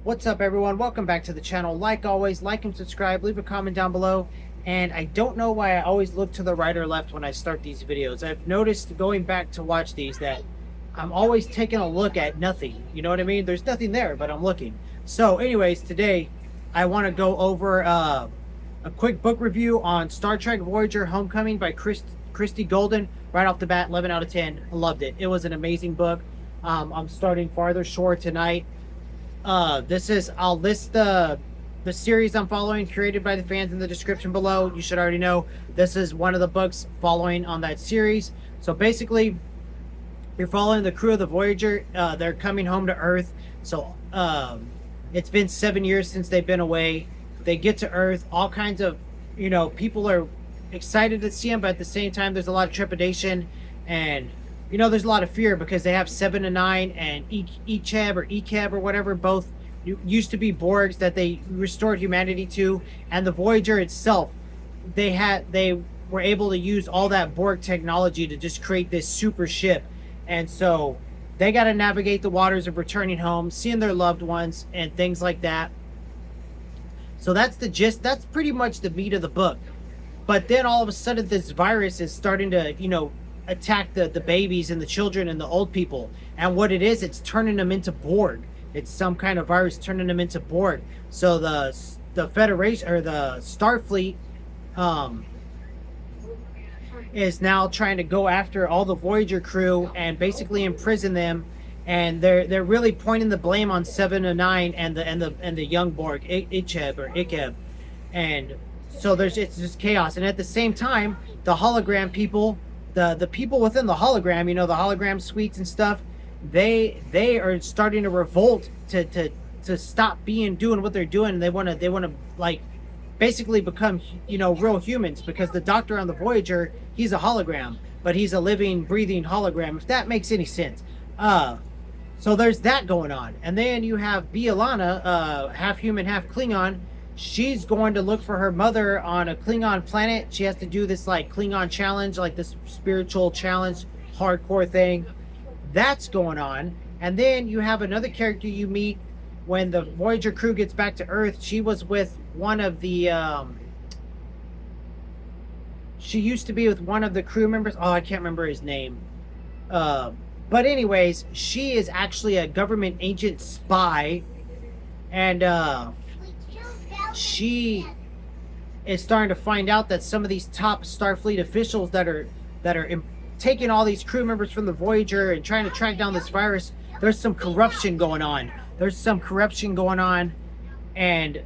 What's up, everyone? Welcome back to the channel. Like always, like and subscribe, leave a comment down below. And I don't know why I always look to the right or left when I start these videos. I've noticed going back to watch these that I'm always taking a look at nothing. You know what I mean? There's nothing there, but I'm looking. So anyways, today I want to go over a quick book review on Star Trek Voyager Homecoming by Christy Golden. Right off the bat, 11 out of 10. I loved it. It was an amazing book. I'm starting Farther Shore tonight. I'll list the series I'm following, created by the fans, in the description below. You should already know this is one of the books following on that series. So basically, you're following the crew of the Voyager. They're coming home to Earth. So it's been 7 years since they've been away. They get to Earth. All kinds of, people are excited to see them, but at the same time, there's a lot of trepidation, and there's a lot of fear because they have 7 and 9 and Echeb or whatever, both used to be Borgs that they restored humanity to, and the Voyager itself, they were able to use all that Borg technology to just create this super ship, and so they got to navigate the waters of returning home, seeing their loved ones, and things like that. So that's the gist. That's pretty much the meat of the book. But then all of a sudden, this virus is starting to, attack the babies and the children and the old people. And what it is, it's turning them into Borg. It's some kind of virus turning them into Borg. So the Federation, or the Starfleet, is now trying to go after all the Voyager crew and basically imprison them. And they're really pointing the blame on 7 and 9 and the young Borg, Echeb. And so it's just chaos. And at the same time, the hologram people, the people within the hologram, the hologram suites and stuff, they are starting to revolt to stop doing what they're doing. And they want to like basically become real humans, because the doctor on the Voyager, he's a hologram, but he's a living, breathing hologram, if that makes any sense. So there's that going on. And then you have Bialana, half human, half Klingon. She's going to look for her mother on a Klingon planet. She has to do this like Klingon challenge, like this spiritual challenge, hardcore thing. That's going on. And then you have another character you meet when the Voyager crew gets back to Earth. She was with one of the she used to be with one of the crew members. Oh, I can't remember his name. But anyways, she is actually a government agent spy, and she is starting to find out that some of these top Starfleet officials that are taking all these crew members from the Voyager and trying to track down this virus, there's some corruption going on. And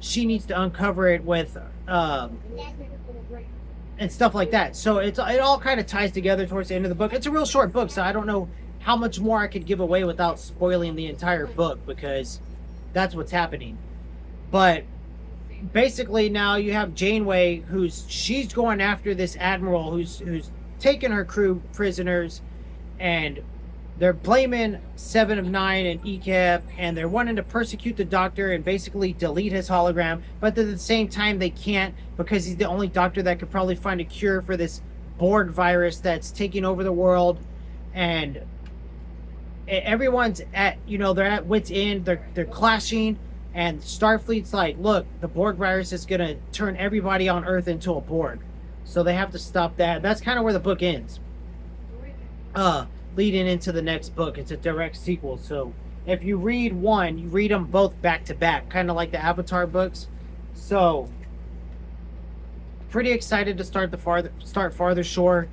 she needs to uncover it with and stuff like that. So it all kind of ties together towards the end of the book. It's a real short book, so I don't know how much more I could give away without spoiling the entire book, because that's what's happening. But basically, now you have Janeway, she's going after this admiral who's taken her crew prisoners, and they're blaming 7 of 9 and Echeb, and they're wanting to persecute the doctor and basically delete his hologram, but at the same time they can't, because he's the only doctor that could probably find a cure for this Borg virus that's taking over the world. And everyone's at they're at wit's end. They're clashing. And Starfleet's like, look, the Borg virus is going to turn everybody on Earth into a Borg. So they have to stop that. That's kind of where the book ends. Leading into the next book. It's a direct sequel. So if you read one, you read them both back to back. Kind of like the Avatar books. So pretty excited to start Farther Shore.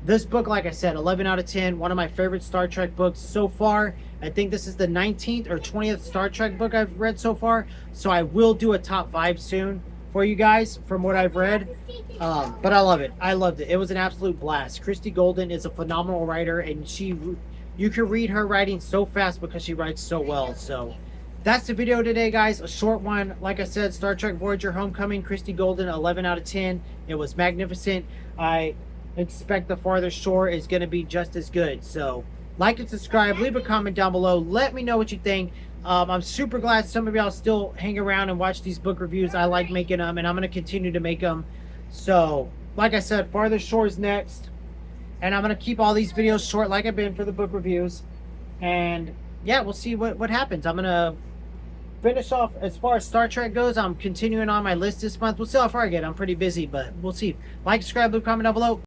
This book, like I said, 11 out of 10. One of my favorite Star Trek books so far. I think this is the 19th or 20th Star Trek book I've read so far. So I will do a top 5 soon for you guys from what I've read. But I love it. I loved it. It was an absolute blast. Christy Golden is a phenomenal writer, and you can read her writing so fast because she writes so well. So that's the video today, guys. A short one. Like I said, Star Trek Voyager Homecoming, Christy Golden, 11 out of 10. It was magnificent. I expect the Farther Shore is going to be just as good. So like and subscribe, leave a comment down below, let me know what you think. I'm super glad some of y'all still hang around and watch these book reviews. I like making them, and I'm going to continue to make them. So like I said, Farther Shore is next, and I'm going to keep all these videos short like I've been for the book reviews. And yeah, we'll see what happens. I'm going to finish off as far as Star Trek goes. I'm continuing on my list this month. We'll see how far I get. I'm pretty busy, but we'll see. Like, subscribe, leave a comment down below.